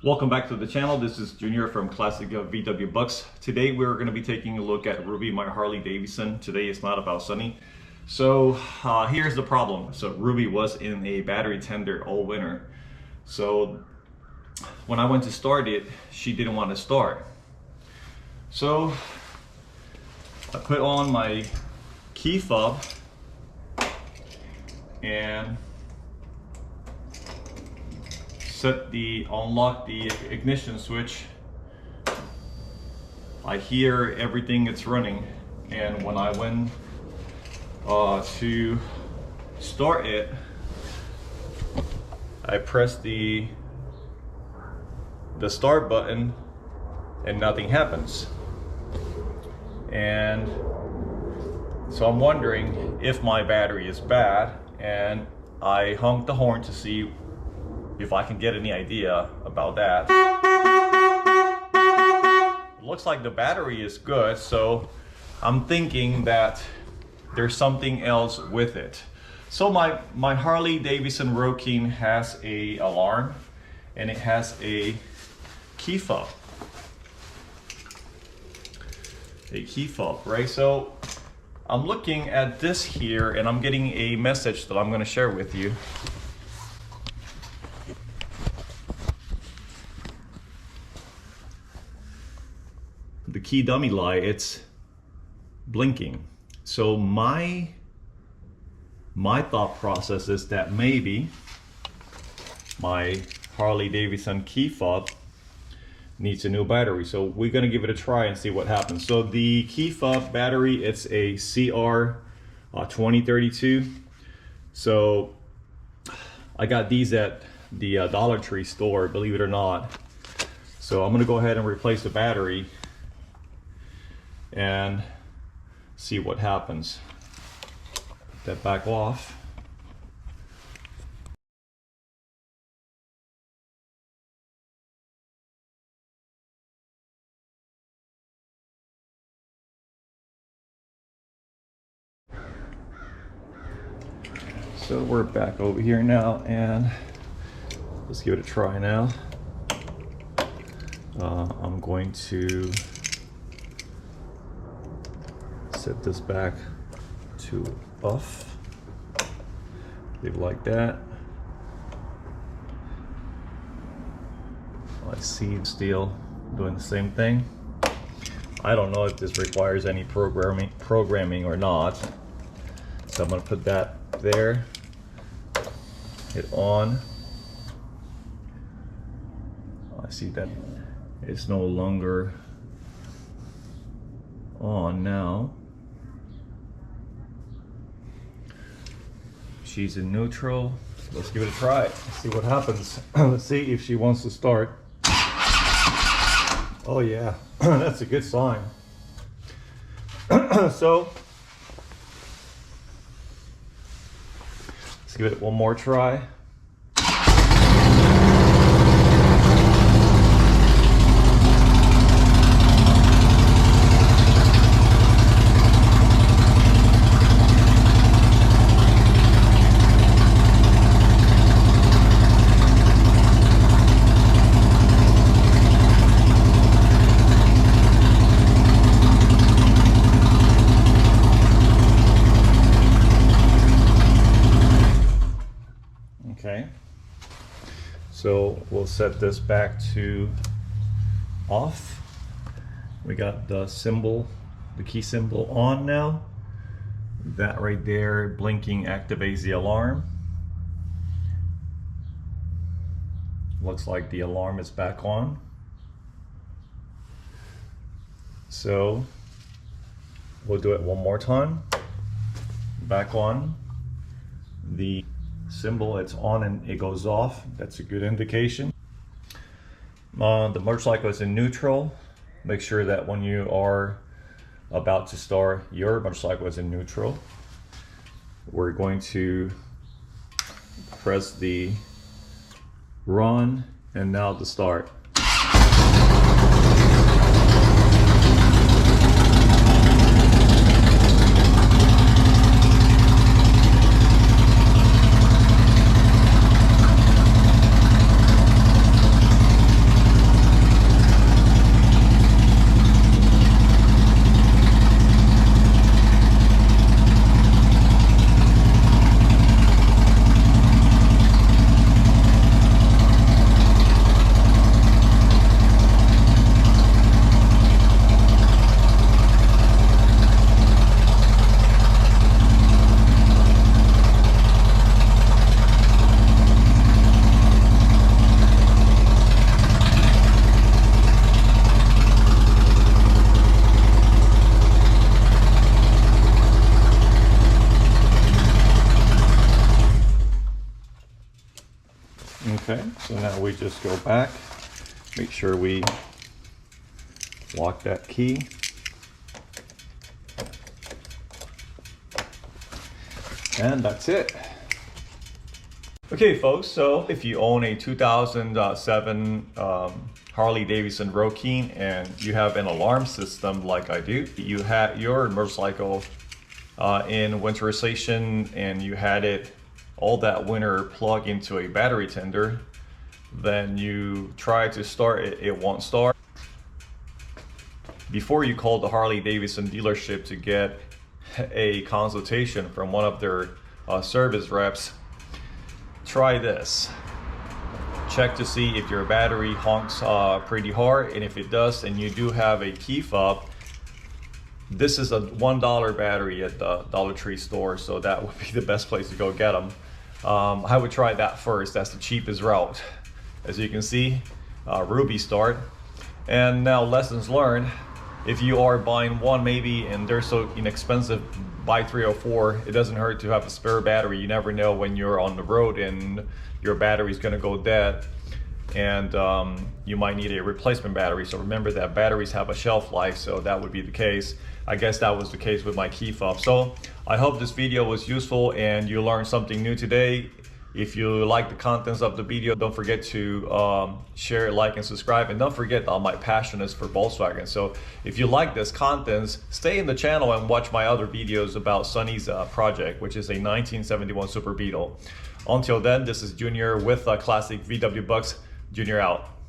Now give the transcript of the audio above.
Welcome back to the channel. This is Junior from Classic VW Bucks. Today we're going to be taking a look at Ruby, my Harley Davidson. Today it's not about Sunny. So here's the problem. So Ruby was in a battery tender all winter. So when I went to start it, she didn't want to start. So I put on my key fob and unlock the ignition switch. I hear everything it's running, and when I went to start it, I pressed the start button and nothing happens. And so I'm wondering if my battery is bad, and I honked the horn to see if I can get any idea about that. It looks like the battery is good, so I'm thinking that there's something else with it. So my Harley Davison Road has a alarm, and it has a key fob. A key fob, right? So I'm looking at this here, and I'm getting a message that I'm going to share with you. The key dummy light, it's blinking. So my thought process is that maybe my Harley Davidson key fob needs a new battery. So we're gonna give it a try and see what happens. So the key fob battery, it's a CR 2032. So I got these at the Dollar Tree store, believe it or not. So I'm gonna go ahead and replace the battery and see what happens. Put that back off. So we're back over here now, and let's give it a try now. I'm going to set this back to off. Leave it like that. I see still doing the same thing. I don't know if this requires any programming or not. So I'm going to put that there. Hit on. I see that it's no longer on now. She's in neutral. Let's give it a try. Let's see what happens. Let's see if she wants to start. Oh yeah, that's a good sign. So let's give it one more try. Okay, so we'll set this back to off. We got the symbol, the key symbol on now. That right there blinking activates the alarm. Looks like the alarm is back on. So we'll do it one more time. Back on. The symbol, it's on and it goes off. That's a good indication. The motorcycle is in neutral. Make sure that when you are about to start, your motorcycle is in neutral. We're going to press the run and now the start. we just go back, make sure we lock that key. And that's it. Okay folks, so if you own a 2007 Harley Davison Road key and you have an alarm system like I do, you had your motorcycle in winterization and you had it all that winter plugged into a battery tender, then you try to start it, it won't start. Before you call the Harley Davison dealership to get a consultation from one of their service reps, try this. Check to see if your battery honks pretty hard, and if it does and you do have a key fob, this is a $1 battery at the Dollar Tree store, so that would be the best place to go get them. I would try that first. That's the cheapest route. As you can see, Ruby start. And now lessons learned. If you are buying one maybe and they're so inexpensive, buy 3 or 4. It doesn't hurt to have a spare battery. You never know when you're on the road and your battery is going to go dead, and you might need a replacement battery. So remember that batteries have a shelf life, so that would be the case. I guess that was the case with my key fob. So I hope this video was useful and you learned something new today. If you like the contents of the video, don't forget to share, like, and subscribe. And don't forget that my passion is for Volkswagen. So if you like this contents, stay in the channel and watch my other videos about Sonny's project, which is a 1971 Super Beetle. Until then, this is Junior with Classic VW Bucks. Junior out.